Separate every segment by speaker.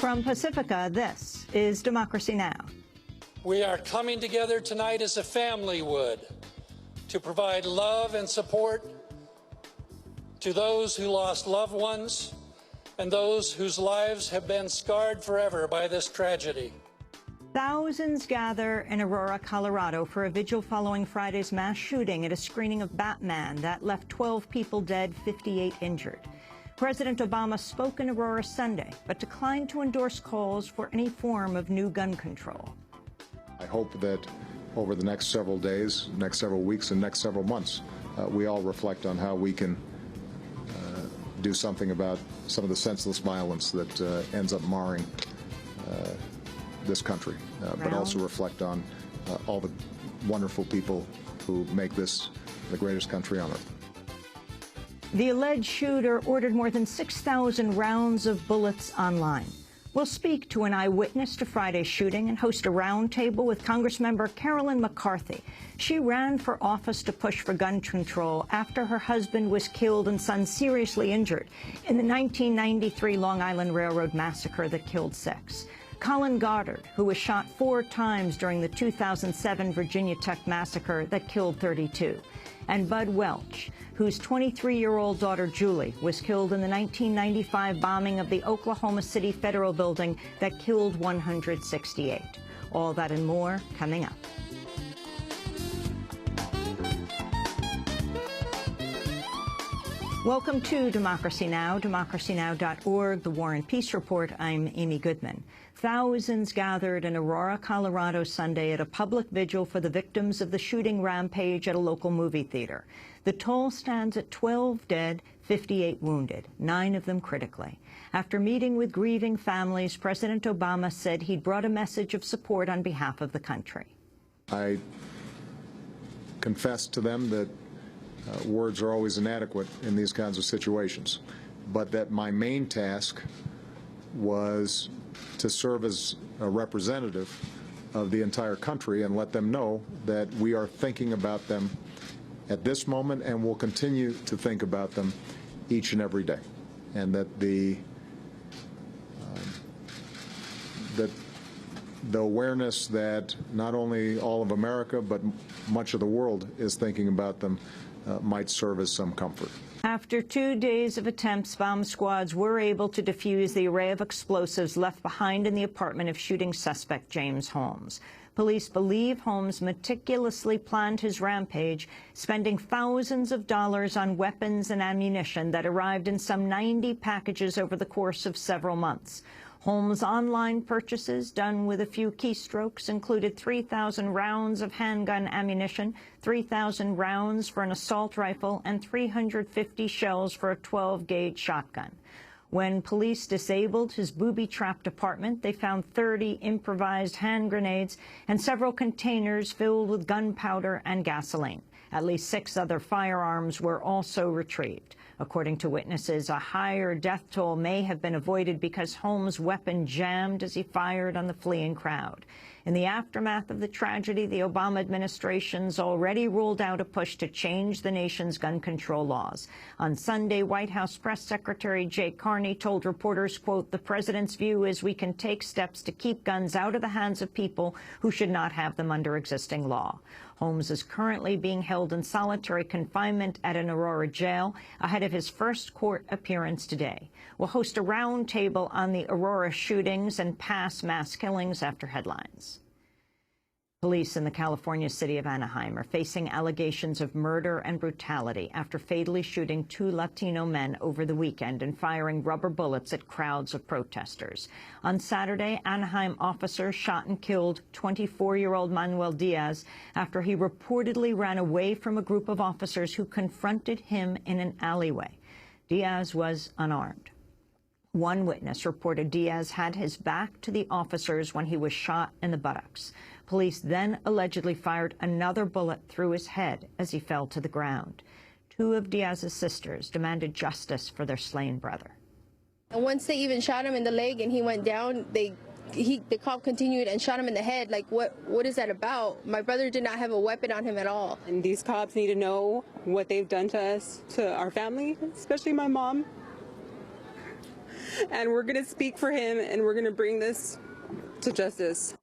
Speaker 1: From Pacifica, this is Democracy Now!
Speaker 2: We are coming together tonight as a family would to provide love and support to those who lost loved ones and those whose lives have been scarred forever by this tragedy.
Speaker 1: Thousands gather in Aurora, Colorado for a vigil following Friday's mass shooting at a screening of Batman that left 12 people dead, 58 injured. President Obama spoke in Aurora Sunday, but declined to endorse calls for any form of new gun control.
Speaker 3: I hope that over the next several days, next several weeks, and next several months, we all reflect on how we can do something about some of the senseless violence that ends up marring this country, but also reflect on all the wonderful people who make this the greatest country on earth.
Speaker 1: The alleged shooter ordered more than 6,000 rounds of bullets online. We'll speak to an eyewitness to Friday's shooting and host a roundtable with Congressmember Carolyn McCarthy. She ran for office to push for gun control after her husband was killed and son seriously injured in the 1993 Long Island Railroad massacre that killed 6. Colin Goddard, who was shot 4 times during the 2007 Virginia Tech massacre that killed 32. And Bud Welch, whose 23-year-old daughter Julie was killed in the 1995 bombing of the Oklahoma City Federal Building that killed 168. All that and more coming up. Welcome to Democracy Now!, democracynow.org, the War and Peace Report. I'm Amy Goodman. Thousands gathered in Aurora, Colorado Sunday at a public vigil for the victims of the shooting rampage at a local movie theater. The toll stands at 12 dead, 58 wounded, 9 of them critically. After meeting with grieving families, President Obama said he'd brought a message of support on behalf of the country.
Speaker 3: I confessed to them that words are always inadequate in these kinds of situations, but that my main task was to serve as a representative of the entire country and let them know that we are thinking about them at this moment and will continue to think about them each and every day, and that the awareness that not only all of America but much of the world is thinking about them might serve as some comfort.
Speaker 1: After 2 days of attempts, bomb squads were able to defuse the array of explosives left behind in the apartment of shooting suspect James Holmes. Police believe Holmes meticulously planned his rampage, spending thousands of dollars on weapons and ammunition that arrived in some 90 packages over the course of several months. Holmes' online purchases, done with a few keystrokes, included 3,000 rounds of handgun ammunition, 3,000 rounds for an assault rifle, and 350 shells for a 12-gauge shotgun. When police disabled his booby-trapped apartment, they found 30 improvised hand grenades and several containers filled with gunpowder and gasoline. At least 6 other firearms were also retrieved. According to witnesses, a higher death toll may have been avoided because Holmes' weapon jammed as he fired on the fleeing crowd. In the aftermath of the tragedy, the Obama administration's already ruled out a push to change the nation's gun control laws. On Sunday, White House Press Secretary Jay Carney told reporters, quote, "The president's view is we can take steps to keep guns out of the hands of people who should not have them under existing law." Holmes is currently being held in solitary confinement at an Aurora jail ahead of his first court appearance today. We'll host a roundtable on the Aurora shootings and past mass killings after headlines. Police in the California city of Anaheim are facing allegations of murder and brutality after fatally shooting 2 Latino men over the weekend and firing rubber bullets at crowds of protesters. On Saturday, Anaheim officers shot and killed 24-year-old Manuel Diaz after he reportedly ran away from a group of officers who confronted him in an alleyway. Diaz was unarmed. One witness reported Diaz had his back to the officers when he was shot in the buttocks. Police then allegedly fired another bullet through his head as he fell to the ground. 2 of Diaz's sisters demanded justice for their slain brother.
Speaker 4: And once they even shot him in the leg and he went down, the cop continued and shot him in the head. Like, what is that about? My brother did not have a weapon on him at all.
Speaker 5: And these cops need to know what they've done to us, to our family, especially my mom. and we're going to speak for him, and we're going to bring this to justice.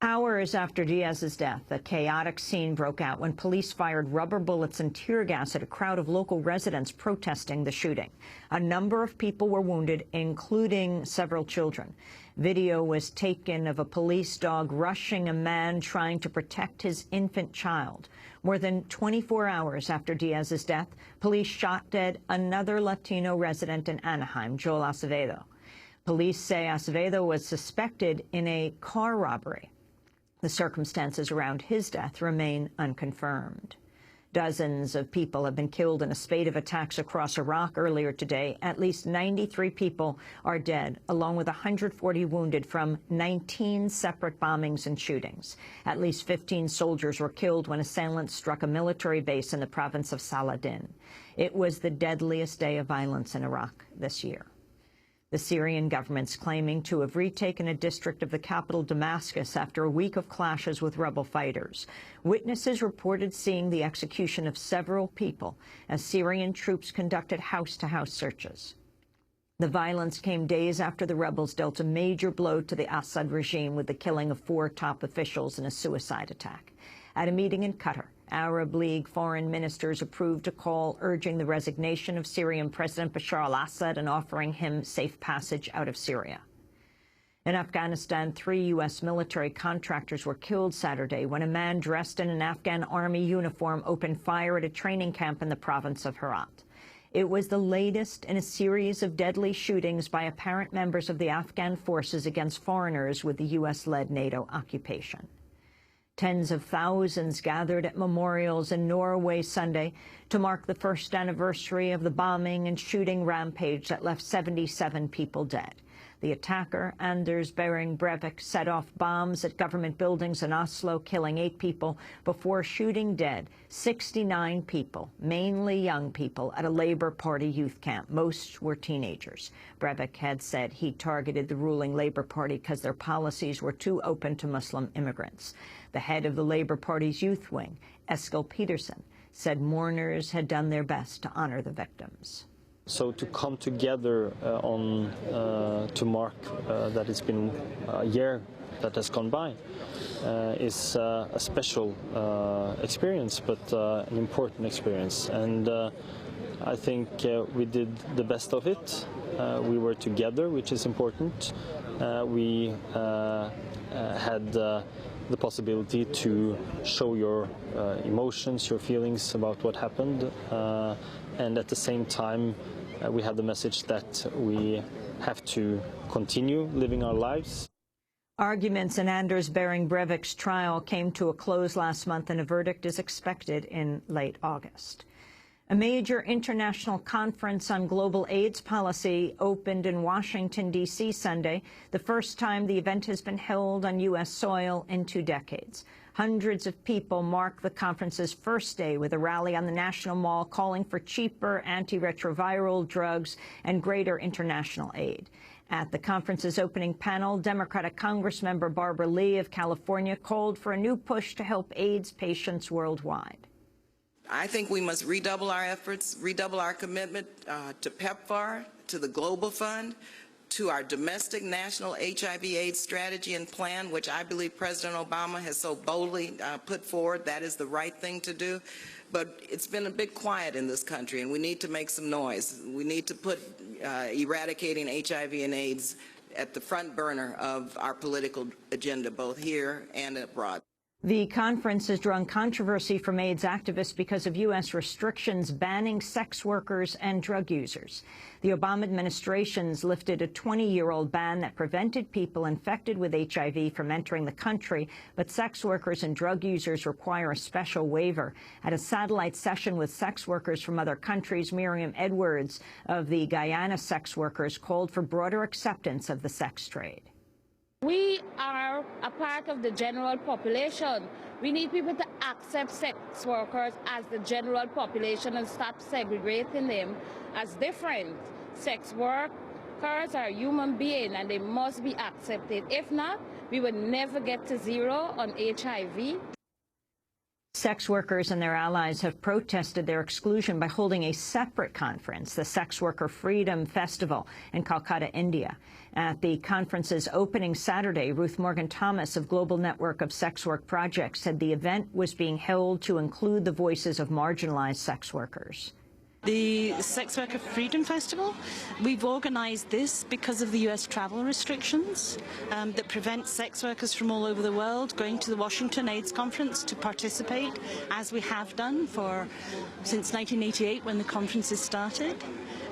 Speaker 1: Hours after Diaz's death, a chaotic scene broke out when police fired rubber bullets and tear gas at a crowd of local residents protesting the shooting. A number of people were wounded, including several children. Video was taken of a police dog rushing a man trying to protect his infant child. More than 24 hours after Diaz's death, police shot dead another Latino resident in Anaheim, Joel Acevedo. Police say Acevedo was suspected in a car robbery. The circumstances around his death remain unconfirmed. Dozens of people have been killed in a spate of attacks across Iraq earlier today. At least 93 people are dead, along with 140 wounded from 19 separate bombings and shootings. At least 15 soldiers were killed when assailants struck a military base in the province of Saladin. It was the deadliest day of violence in Iraq this year. The Syrian government's claiming to have retaken a district of the capital, Damascus, after a week of clashes with rebel fighters. Witnesses reported seeing the execution of several people as Syrian troops conducted house-to-house searches. The violence came days after the rebels dealt a major blow to the Assad regime with the killing of 4 top officials in a suicide attack. At a meeting in Qatar, Arab League foreign ministers approved a call urging the resignation of Syrian President Bashar al-Assad and offering him safe passage out of Syria. In Afghanistan, 3 U.S. military contractors were killed Saturday when a man dressed in an Afghan army uniform opened fire at a training camp in the province of Herat. It was the latest in a series of deadly shootings by apparent members of the Afghan forces against foreigners with the U.S.-led NATO occupation. Tens of thousands gathered at memorials in Norway Sunday to mark the first anniversary of the bombing and shooting rampage that left 77 people dead. The attacker, Anders Behring Breivik, set off bombs at government buildings in Oslo, killing 8 people before shooting dead 69 people, mainly young people, at a Labour Party youth camp. Most were teenagers. Breivik had said he targeted the ruling Labour Party because their policies were too open to Muslim immigrants. The head of the Labour Party's youth wing, Eskil Petersen, said mourners had done their best to honor the victims.
Speaker 6: So to come together to mark that it's been a year that has gone by is a special experience, but an important experience. And I think we did the best of it. We were together, which is important. We had the possibility to show your emotions, your feelings about what happened, and at the same time we had the message that we have to continue living our lives.
Speaker 1: Arguments in Anders Behring Breivik's trial came to a close last month, and a verdict is expected in late August. A major international conference on global AIDS policy opened in Washington, D.C. Sunday, the first time the event has been held on U.S. soil in 2 decades. Hundreds of people marked the conference's first day with a rally on the National Mall calling for cheaper antiretroviral drugs and greater international aid. At the conference's opening panel, Democratic Congressmember Barbara Lee of California called for a new push to help AIDS patients worldwide.
Speaker 7: I think we must redouble our efforts, redouble our commitment to PEPFAR, to the Global Fund, to our domestic national HIV/AIDS strategy and plan, which I believe President Obama has so boldly put forward. That is the right thing to do. But it's been a bit quiet in this country, and we need to make some noise. We need to put eradicating HIV and AIDS at the front burner of our political agenda, both here and abroad.
Speaker 1: The conference has drawn controversy from AIDS activists because of U.S. restrictions banning sex workers and drug users. The Obama administration's lifted a 20-year-old ban that prevented people infected with HIV from entering the country, but sex workers and drug users require a special waiver. At a satellite session with sex workers from other countries, Miriam Edwards of the Guyana sex workers called for broader acceptance of the sex trade.
Speaker 8: We are a part of the general population. We need people to accept sex workers as the general population and stop segregating them as different. Sex workers are human beings and they must be accepted. If not, we will never get to zero on HIV.
Speaker 1: Sex workers and their allies have protested their exclusion by holding a separate conference, the Sex Worker Freedom Festival in Calcutta, India. At the conference's opening Saturday, Ruth Morgan Thomas of Global Network of Sex Work Projects said the event was being held to include the voices of marginalized sex workers.
Speaker 9: The Sex Worker Freedom Festival, we've organised this because of the US travel restrictions that prevent sex workers from all over the world going to the Washington AIDS Conference to participate, as we have done since 1988 when the conferences started.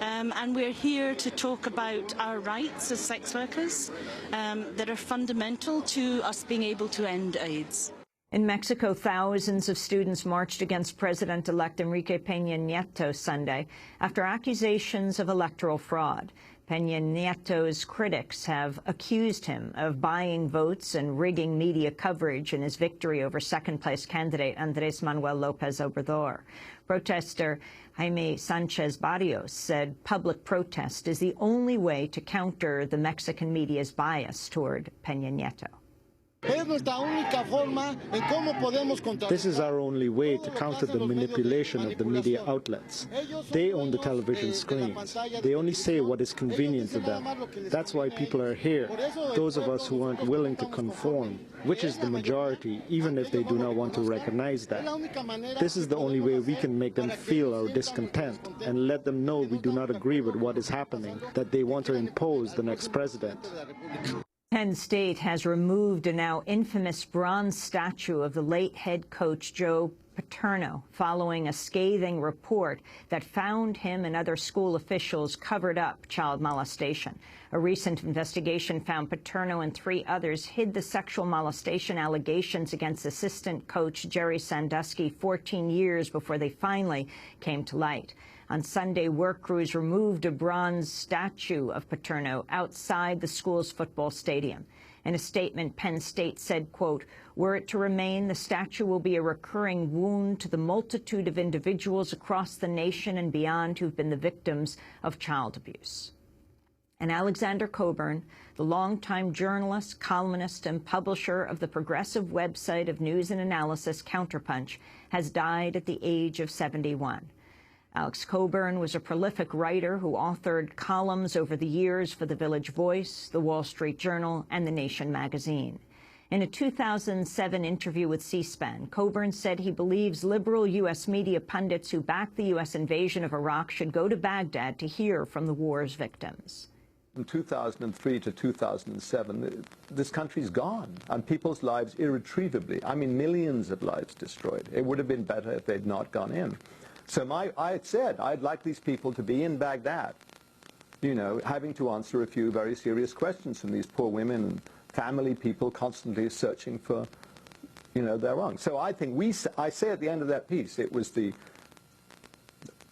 Speaker 9: And we're here to talk about our rights as sex workers that are fundamental to us being able to end AIDS.
Speaker 1: In Mexico, thousands of students marched against President-elect Enrique Peña Nieto Sunday after accusations of electoral fraud. Peña Nieto's critics have accused him of buying votes and rigging media coverage in his victory over second-place candidate Andrés Manuel López Obrador. Protester Jaime Sánchez Barrios said public protest is the only way to counter the Mexican media's bias toward Peña Nieto.
Speaker 10: This is our only way to counter the manipulation of the media outlets. They own the television screens. They only say what is convenient to them. That's why people are here, those of us who aren't willing to conform, which is the majority, even if they do not want to recognize that. This is the only way we can make them feel our discontent and let them know we do not agree with what is happening, that they want to impose the next president.
Speaker 1: Penn State has removed a now infamous bronze statue of the late head coach Joe Paterno following a scathing report that found him and other school officials covered up child molestation. A recent investigation found Paterno and 3 others hid the sexual molestation allegations against assistant coach Jerry Sandusky 14 years before they finally came to light. On Sunday, work crews removed a bronze statue of Paterno outside the school's football stadium. In a statement, Penn State said, quote, "Were it to remain, the statue will be a recurring wound to the multitude of individuals across the nation and beyond who've been the victims of child abuse." And Alexander Cockburn, the longtime journalist, columnist, and publisher of the progressive website of news and analysis Counterpunch, has died at the age of 71. Alex Cockburn was a prolific writer who authored columns over the years for The Village Voice, The Wall Street Journal, and The Nation magazine. In a 2007 interview with C-SPAN, Cockburn said he believes liberal U.S. media pundits who backed the U.S. invasion of Iraq should go to Baghdad to hear from the war's victims.
Speaker 11: From 2003 to 2007, this country's gone, and people's lives irretrievably, I mean millions of lives destroyed. It would have been better if they'd not gone in. So I had said I'd like these people to be in Baghdad, you know, having to answer a few very serious questions from these poor women and family people constantly searching for, you know, their wrong. So I think I say at the end of that piece, it was the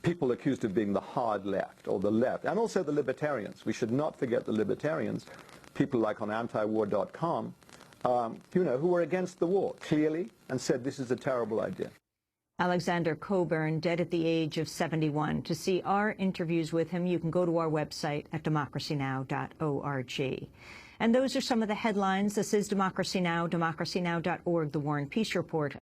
Speaker 11: people accused of being the hard left or the left, and also the libertarians. We should not forget the libertarians, people like on antiwar.com, you know, who were against the war clearly and said this is a terrible idea.
Speaker 1: Alexander Cockburn, dead at the age of 71. To see our interviews with him, you can go to our website at democracynow.org. And those are some of the headlines. This is Democracy Now!, democracynow.org, The War and Peace Report.